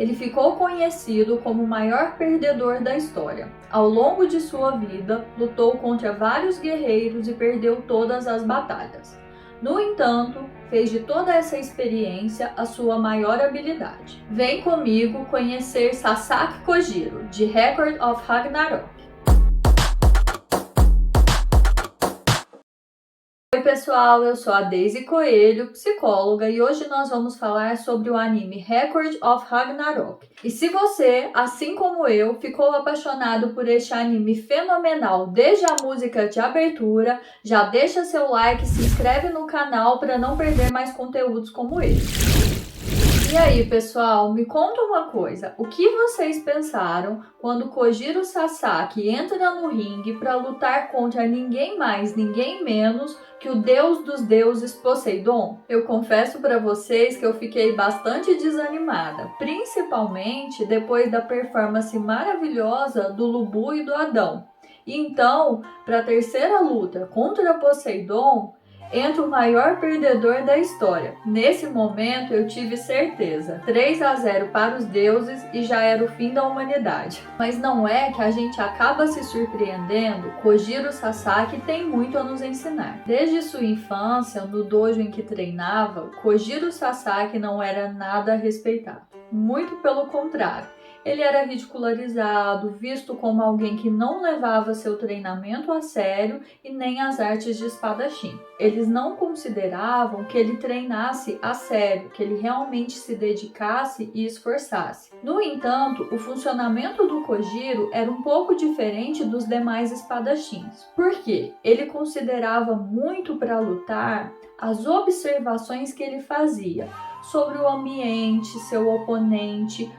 Ele ficou conhecido como o maior perdedor da história. Ao longo de sua vida, lutou contra vários guerreiros e perdeu todas as batalhas. No entanto, fez de toda essa experiência a sua maior habilidade. Vem comigo conhecer Sasaki Kojiro, de Record of Ragnarok. Oi pessoal, eu sou a Daisy Coelho, psicóloga, e hoje nós vamos falar sobre o anime Record of Ragnarok. E se você, assim como eu, ficou apaixonado por este anime fenomenal desde a música de abertura, já deixa seu like e se inscreve no canal para não perder mais conteúdos como esse. E aí, pessoal, me conta uma coisa, o que vocês pensaram quando Kojiro Sasaki entra no ringue para lutar contra ninguém mais, ninguém menos que o deus dos deuses Poseidon? Eu confesso para vocês que eu fiquei bastante desanimada, principalmente depois da performance maravilhosa do Lubu e do Adão. E então, para a terceira luta contra Poseidon, entra o maior perdedor da história. Nesse momento eu tive certeza, 3-0 para os deuses e já era o fim da humanidade. Mas não é que a gente acaba se surpreendendo, Kojiro Sasaki tem muito a nos ensinar. Desde sua infância, no dojo em que treinava, Kojiro Sasaki não era nada respeitado. Muito pelo contrário. Ele era ridicularizado, visto como alguém que não levava seu treinamento a sério e nem as artes de espadachim. Eles não consideravam que ele treinasse a sério, que ele realmente se dedicasse e esforçasse. No entanto, o funcionamento do Kojiro era um pouco diferente dos demais espadachins. Por quê? Ele considerava muito para lutar as observações que ele fazia sobre o ambiente, seu oponente,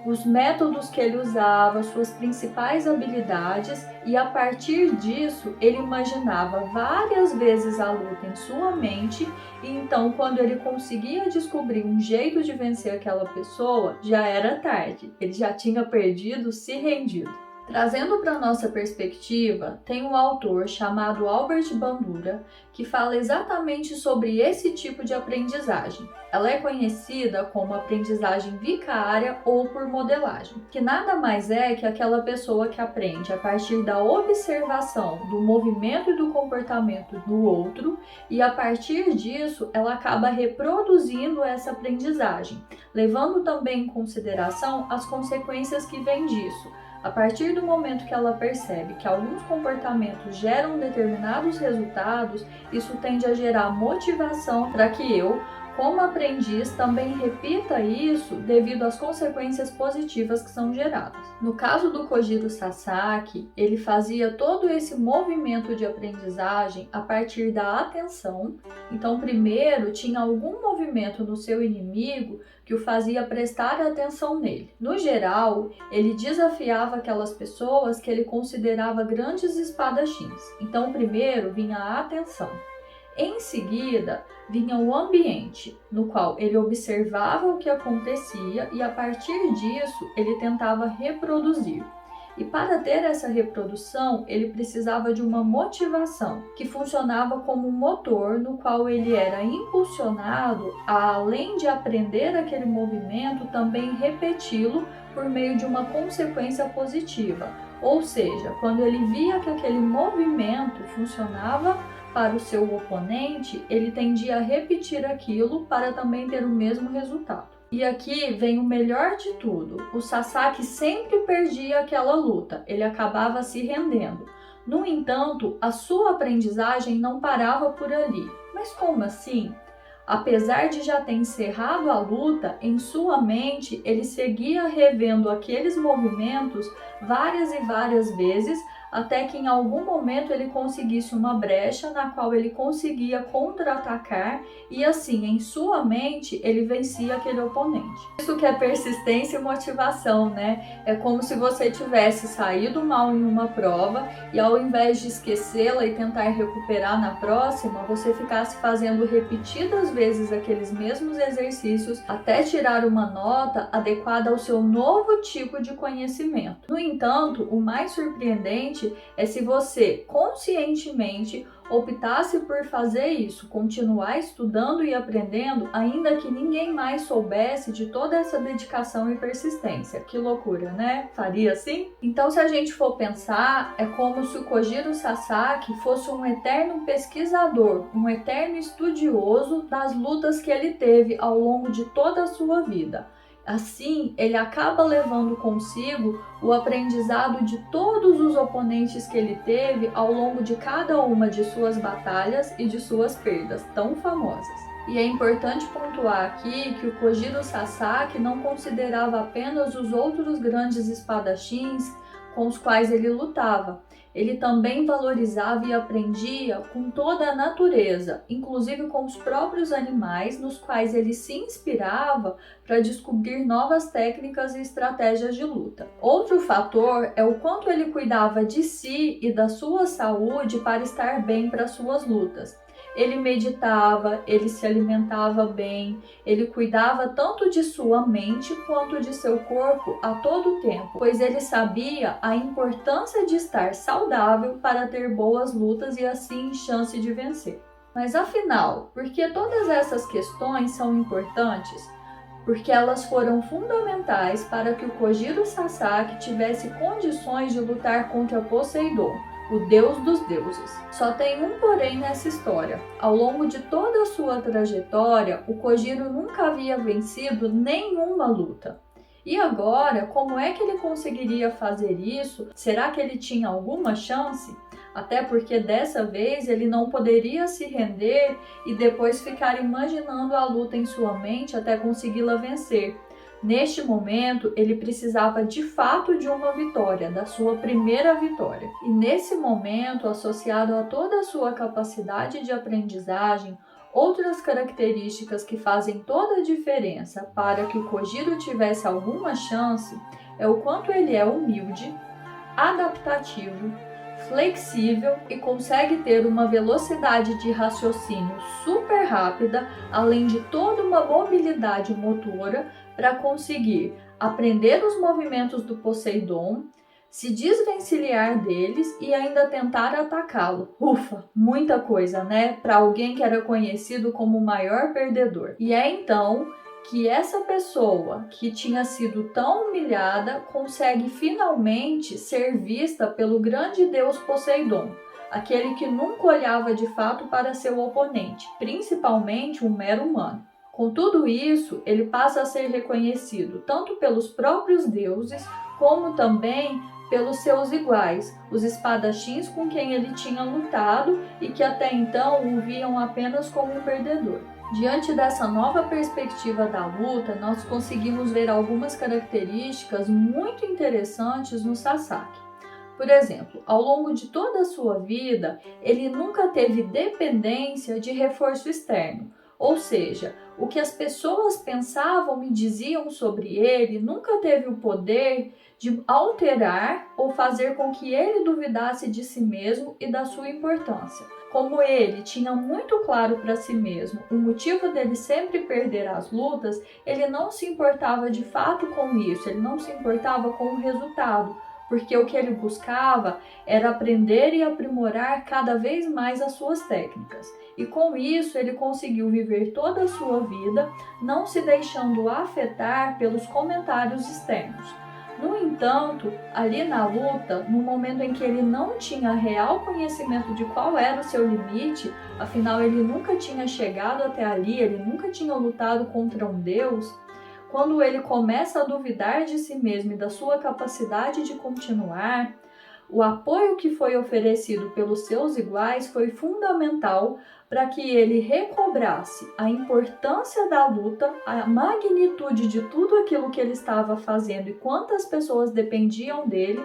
os métodos que ele usava, suas principais habilidades, e a partir disso ele imaginava várias vezes a luta em sua mente, e então quando ele conseguia descobrir um jeito de vencer aquela pessoa, já era tarde, ele já tinha perdido, se rendido. Trazendo para nossa perspectiva, tem um autor chamado Albert Bandura que fala exatamente sobre esse tipo de aprendizagem. Ela é conhecida como aprendizagem vicária ou por modelagem, que nada mais é que aquela pessoa que aprende a partir da observação do movimento e do comportamento do outro, e a partir disso ela acaba reproduzindo essa aprendizagem, levando também em consideração as consequências que vêm disso. A partir do momento que ela percebe que alguns comportamentos geram determinados resultados, isso tende a gerar motivação para que eu, como aprendiz, também repita isso devido às consequências positivas que são geradas. No caso do Kojiro Sasaki, ele fazia todo esse movimento de aprendizagem a partir da atenção. Então, primeiro tinha algum movimento no seu inimigo que o fazia prestar atenção nele. No geral, ele desafiava aquelas pessoas que ele considerava grandes espadachins. Então, primeiro vinha a atenção. Em seguida, vinha o ambiente, no qual ele observava o que acontecia e a partir disso ele tentava reproduzir. E para ter essa reprodução, ele precisava de uma motivação, que funcionava como um motor no qual ele era impulsionado a, além de aprender aquele movimento, também repeti-lo por meio de uma consequência positiva. Ou seja, quando ele via que aquele movimento funcionava para o seu oponente, ele tendia a repetir aquilo para também ter o mesmo resultado. E aqui vem o melhor de tudo, o Sasaki sempre perdia aquela luta, ele acabava se rendendo. No entanto, a sua aprendizagem não parava por ali. Mas como assim? Apesar de já ter encerrado a luta, em sua mente ele seguia revendo aqueles movimentos várias e várias vezes, até que em algum momento ele conseguisse uma brecha na qual ele conseguia contra-atacar e assim, em sua mente, ele vencia aquele oponente. Isso que é persistência e motivação, né? É como se você tivesse saído mal em uma prova e ao invés de esquecê-la e tentar recuperar na próxima, você ficasse fazendo repetidas vezes aqueles mesmos exercícios até tirar uma nota adequada ao seu novo tipo de conhecimento. No entanto, o mais surpreendente interessante é se você conscientemente optasse por fazer isso, continuar estudando e aprendendo, ainda que ninguém mais soubesse de toda essa dedicação e persistência. Que loucura, né? Faria assim? Então, se a gente for pensar, é como se o Kojiro Sasaki fosse um eterno pesquisador, um eterno estudioso das lutas que ele teve ao longo de toda a sua vida. Assim, ele acaba levando consigo o aprendizado de todos os oponentes que ele teve ao longo de cada uma de suas batalhas e de suas perdas tão famosas. E é importante pontuar aqui que o Kojiro Sasaki não considerava apenas os outros grandes espadachins com os quais ele lutava. Ele também valorizava e aprendia com toda a natureza, inclusive com os próprios animais, nos quais ele se inspirava para descobrir novas técnicas e estratégias de luta. Outro fator é o quanto ele cuidava de si e da sua saúde para estar bem para suas lutas. Ele meditava, ele se alimentava bem, ele cuidava tanto de sua mente quanto de seu corpo a todo tempo, pois ele sabia a importância de estar saudável para ter boas lutas e assim chance de vencer. Mas afinal, por que todas essas questões são importantes? Porque elas foram fundamentais para que o Kojiro Sasaki tivesse condições de lutar contra Poseidon, o deus dos deuses. Só tem um porém nessa história. Ao longo de toda a sua trajetória, o Kojiro nunca havia vencido nenhuma luta. E agora, como é que ele conseguiria fazer isso? Será que ele tinha alguma chance? Até porque dessa vez ele não poderia se render e depois ficar imaginando a luta em sua mente até consegui-la vencer. Neste momento, ele precisava de fato de uma vitória, da sua primeira vitória. E nesse momento, associado a toda a sua capacidade de aprendizagem, outras características que fazem toda a diferença para que o Kojiro tivesse alguma chance é o quanto ele é humilde, adaptativo, flexível e consegue ter uma velocidade de raciocínio super rápida, além de toda uma mobilidade motora para conseguir aprender os movimentos do Poseidon, se desvencilhar deles e ainda tentar atacá-lo. Ufa, muita coisa, né? Para alguém que era conhecido como o maior perdedor. E é então que essa pessoa que tinha sido tão humilhada consegue finalmente ser vista pelo grande deus Poseidon, aquele que nunca olhava de fato para seu oponente, principalmente um mero humano. Com tudo isso, ele passa a ser reconhecido tanto pelos próprios deuses, como também pelos seus iguais, os espadachins com quem ele tinha lutado e que até então o viam apenas como um perdedor. Diante dessa nova perspectiva da luta, nós conseguimos ver algumas características muito interessantes no Sasaki. Por exemplo, ao longo de toda a sua vida, ele nunca teve dependência de reforço externo. Ou seja, o que as pessoas pensavam e diziam sobre ele nunca teve o poder de alterar ou fazer com que ele duvidasse de si mesmo e da sua importância. Como ele tinha muito claro para si mesmo o motivo dele sempre perder as lutas, ele não se importava de fato com isso, ele não se importava com o resultado, porque o que ele buscava era aprender e aprimorar cada vez mais as suas técnicas. E com isso ele conseguiu viver toda a sua vida, não se deixando afetar pelos comentários externos. No entanto, ali na luta, no momento em que ele não tinha real conhecimento de qual era o seu limite, afinal ele nunca tinha chegado até ali, ele nunca tinha lutado contra um deus, quando ele começa a duvidar de si mesmo e da sua capacidade de continuar, o apoio que foi oferecido pelos seus iguais foi fundamental para que ele recobrasse a importância da luta, a magnitude de tudo aquilo que ele estava fazendo e quantas pessoas dependiam dele,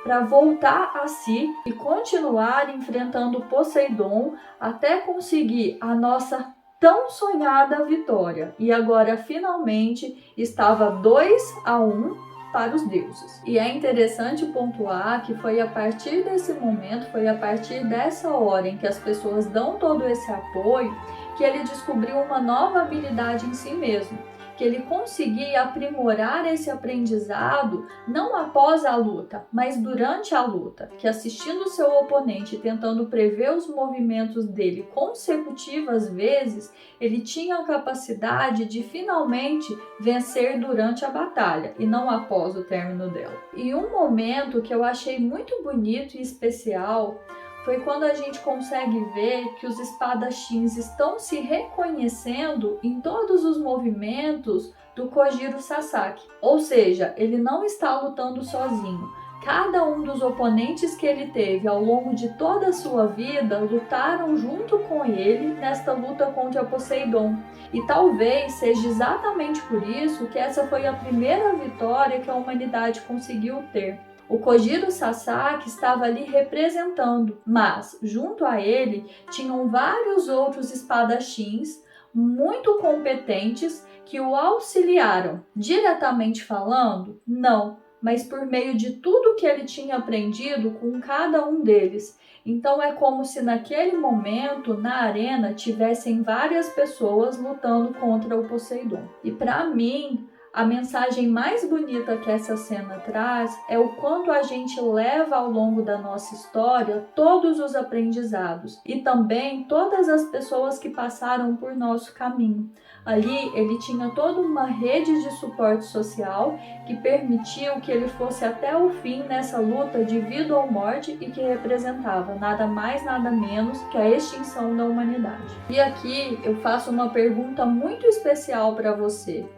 para voltar a si e continuar enfrentando Poseidon até conseguir a nossa tão sonhada vitória. E agora finalmente estava 2-1 para os deuses. E é interessante pontuar que foi a partir desse momento, foi a partir dessa hora em que as pessoas dão todo esse apoio, que ele descobriu uma nova habilidade em si mesmo, que ele conseguia aprimorar esse aprendizado não após a luta, mas durante a luta, que assistindo seu oponente tentando prever os movimentos dele consecutivas vezes, ele tinha a capacidade de finalmente vencer durante a batalha e não após o término dela. E um momento que eu achei muito bonito e especial foi quando a gente consegue ver que os espadachins estão se reconhecendo em todos os movimentos do Kojiro Sasaki. Ou seja, ele não está lutando sozinho. Cada um dos oponentes que ele teve ao longo de toda a sua vida lutaram junto com ele nesta luta contra Poseidon. E talvez seja exatamente por isso que essa foi a primeira vitória que a humanidade conseguiu ter. O Kojiro Sasaki estava ali representando, mas junto a ele tinham vários outros espadachins muito competentes que o auxiliaram. Diretamente falando, não, mas por meio de tudo que ele tinha aprendido com cada um deles. Então é como se naquele momento, na arena, tivessem várias pessoas lutando contra o Poseidon. E para mim, a mensagem mais bonita que essa cena traz é o quanto a gente leva ao longo da nossa história todos os aprendizados e também todas as pessoas que passaram por nosso caminho. Ali ele tinha toda uma rede de suporte social que permitiu que ele fosse até o fim nessa luta de vida ou morte e que representava nada mais nada menos que a extinção da humanidade. E aqui eu faço uma pergunta muito especial para você.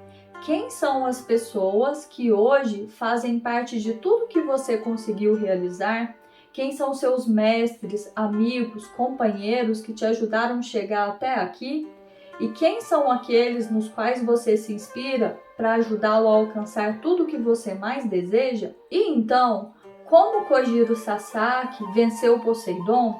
Quem são as pessoas que hoje fazem parte de tudo que você conseguiu realizar? Quem são seus mestres, amigos, companheiros que te ajudaram a chegar até aqui? E quem são aqueles nos quais você se inspira para ajudá-lo a alcançar tudo o que você mais deseja? E então, como Kojiro Sasaki venceu Poseidon?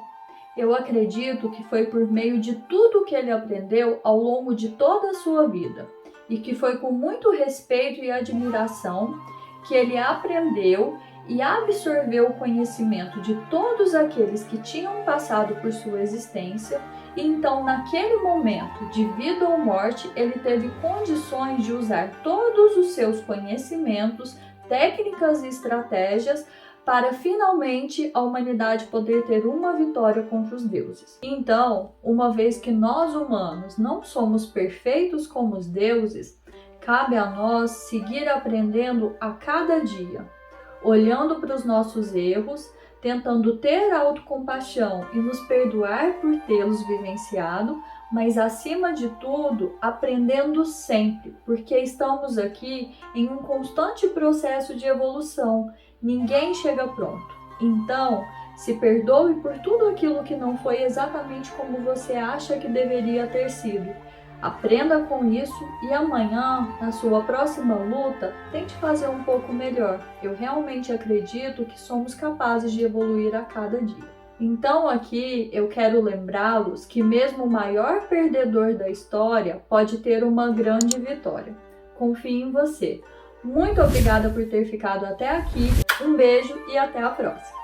Eu acredito que foi por meio de tudo que ele aprendeu ao longo de toda a sua vida. E que foi com muito respeito e admiração que ele aprendeu e absorveu o conhecimento de todos aqueles que tinham passado por sua existência, e então naquele momento de vida ou morte ele teve condições de usar todos os seus conhecimentos, técnicas e estratégias para finalmente a humanidade poder ter uma vitória contra os deuses. Então, uma vez que nós humanos não somos perfeitos como os deuses, cabe a nós seguir aprendendo a cada dia, olhando para os nossos erros, tentando ter autocompaixão e nos perdoar por tê-los vivenciado, mas acima de tudo, aprendendo sempre, porque estamos aqui em um constante processo de evolução. Ninguém chega pronto. Então, se perdoe por tudo aquilo que não foi exatamente como você acha que deveria ter sido. Aprenda com isso e amanhã, na sua próxima luta, tente fazer um pouco melhor. Eu realmente acredito que somos capazes de evoluir a cada dia. Então aqui eu quero lembrá-los que mesmo o maior perdedor da história pode ter uma grande vitória. Confie em você. Muito obrigada por ter ficado até aqui, um beijo e até a próxima!